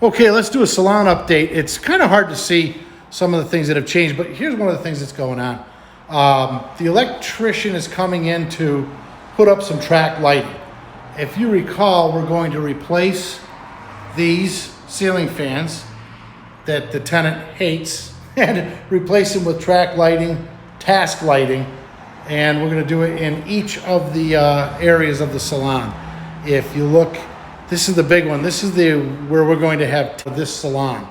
Okay, let's do a salon update. It's kind of hard to see some of the things that have changed, but here's one of the things that's going on. The electrician is coming in to put up some track lighting. If you recall, we're going to replace these ceiling fans that the tenant hates and replace them with track lighting, task lighting, and we're going to do it in each of the areas of the salon. If you look, this is the big one. This is where we're going to have this salon.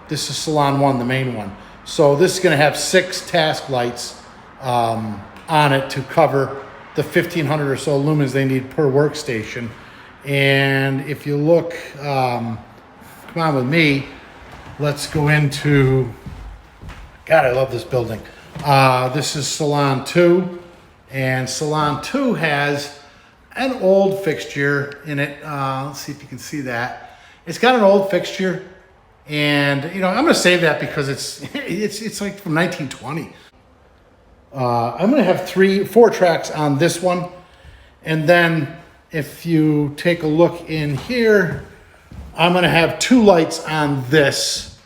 This is salon 1, the main one. So this is going to have 6 task lights on it to cover the 1,500 or so lumens they need per workstation. And if you look, come on with me, let's go into, God, I love this building. This is Salon 2, and Salon 2 has an old fixture in it. Let's see if you can see that. It's got an old fixture, and I'm going to save that because it's like from 1920. I'm going to have 4 tracks on this one, and then if you take a look in here, I'm going to have 2 lights on this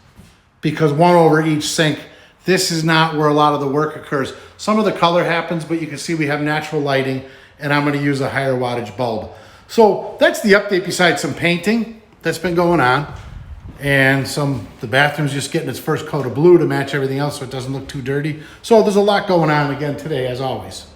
because one over each sink. This is not where a lot of the work occurs. Some of the color happens, but you can see we have natural lighting, and I'm going to use a higher wattage bulb. So that's the update besides some painting that's been going on, and the bathroom's just getting its first coat of blue to match everything else so it doesn't look too dirty. So there's a lot going on again today, as always.